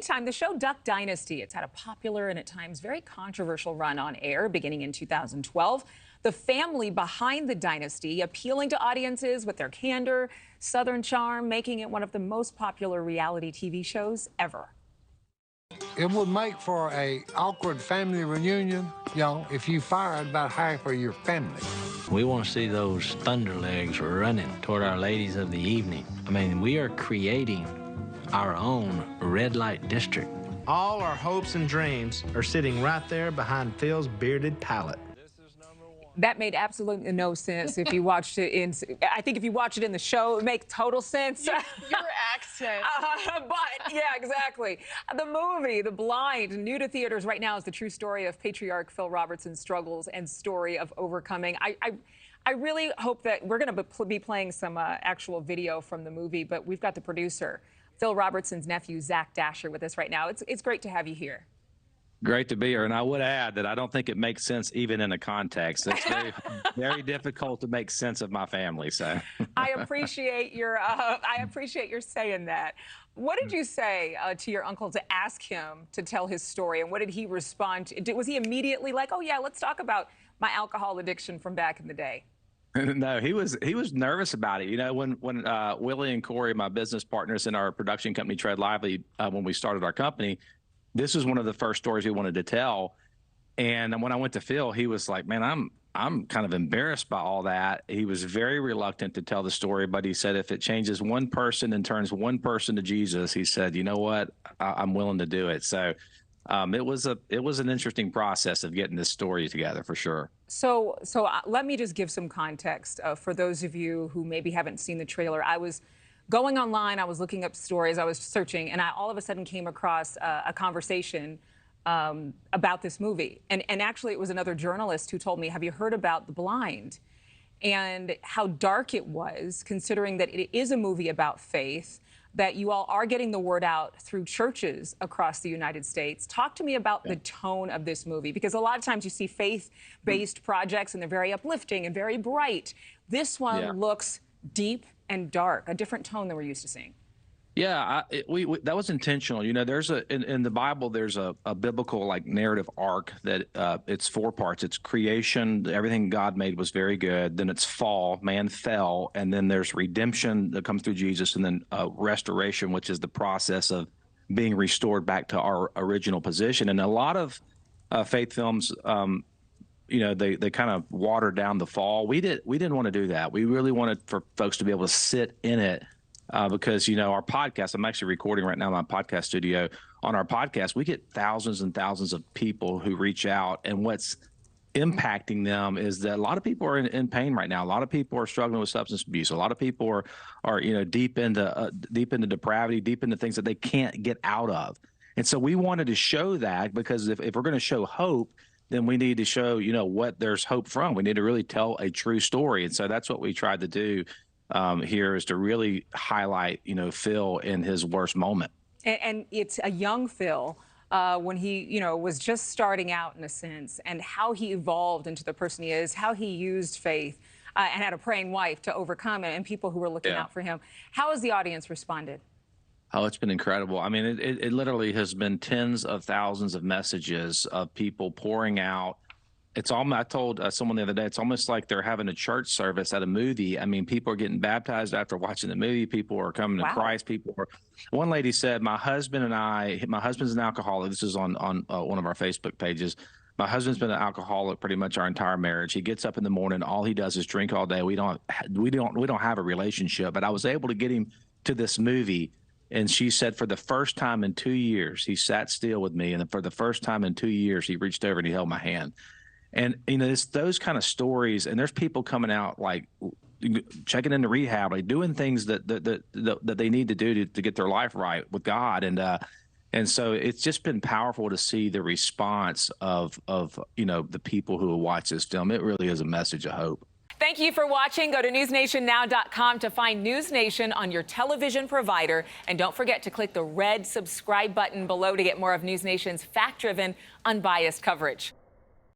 meantime, the show Duck Dynasty, it's had a popular and at times very controversial run on air beginning in 2012. The family behind the dynasty appealing to audiences with their candor, Southern charm, making it one of the most popular reality TV shows ever. It would make for a awkward family reunion, if you fired about half of your family. We want to see those thunder legs running toward our ladies of the evening. I mean, we are creating our own red light district. All our hopes and dreams are sitting right there behind Phil's bearded palate. That made absolutely no sense if you watched it in. I think if you watch it in the show, it makes total sense. Your accent. But yeah, exactly. The movie, The Blind, new to theaters right now, is the true story of patriarch Phil Robertson's struggles and story of overcoming. I really hope that we're going to be playing some actual video from the movie, but we've got the producer, Phil Robertson's nephew, Zach Dasher, with us right now. It's great to have you here. Great to be here, and I would add that I don't think it makes sense even in a context. It's very, very difficult to make sense of my family. So I appreciate your saying that. What did you say to your uncle to ask him to tell his story, and what did he respond to? Was he immediately like, "Oh yeah, let's talk about my alcohol addiction from back in the day"? No, he was nervous about it. You know, when Willie and Corey, my business partners in our production company, Tread Lively, when we started our company, this was one of the first stories we wanted to tell. And when I went to Phil, he was like, man, I'm kind of embarrassed by all that. He was very reluctant to tell the story, but he said, if it changes one person and turns one person to Jesus, he said, you know what, I'm willing to do it. So it was an interesting process of getting this story together for sure. So let me just give some context for those of you who maybe haven't seen the trailer. I was going online, I was looking up stories, I was searching, and I all of a sudden came across a conversation about this movie. And actually, it was another journalist who told me, have you heard about The Blind? And how dark it was, considering that it is a movie about faith, that you all are getting the word out through churches across the United States. Talk to me about the tone of this movie, because a lot of times you see faith-based projects and they're very uplifting and very bright. This one looks deep and dark, a different tone than we're used to seeing. Yeah, that was intentional. You know, there's in the Bible, there's a biblical like narrative arc that it's 4 parts. It's creation, everything God made was very good. Then it's fall, man fell, and then there's redemption that comes through Jesus, and then restoration, which is the process of being restored back to our original position. And a lot of faith films, you know, they kind of watered down the fall. We didn't want to do that. We really wanted for folks to be able to sit in it because, you know, our podcast, I'm actually recording right now in my podcast studio. On our podcast, we get thousands and thousands of people who reach out, and what's impacting them is that a lot of people are in pain right now. A lot of people are struggling with substance abuse. A lot of people are you know, deep into depravity, deep into things that they can't get out of. And so we wanted to show that, because if we're going to show hope, then we need to show, you know, what there's hope from. We need to really tell a true story. And so that's what we tried to do here, is to really highlight, you know, Phil in his worst moment. And it's a young Phil when he, you know, was just starting out in a sense, and how he evolved into the person he is, how he used faith and had a praying wife to overcome it, and people who were looking out for him. How has the audience responded? Oh, it's been incredible. I mean, it literally has been tens of thousands of messages of people pouring out. It's almost, I told someone the other day, it's almost like they're having a church service at a movie. I mean, people are getting baptized after watching the movie. People are coming to Christ. One lady said, my husband's an alcoholic. This is on one of our Facebook pages. My husband's been an alcoholic pretty much our entire marriage. He gets up in the morning, all he does is drink all day. We don't have a relationship, but I was able to get him to this movie. And she said, for the first time in 2 years, he sat still with me. And for the first time in 2 years, he reached over and he held my hand. And, you know, it's those kind of stories. And there's people coming out, like, checking into rehab, like doing things that they need to do to get their life right with God. And so it's just been powerful to see the response of, you know, the people who will watch this film. It really is a message of hope. Thank you for watching. Go to newsnationnow.com to find NewsNation on your television provider. And don't forget to click the red subscribe button below to get more of NewsNation's fact-driven, unbiased coverage.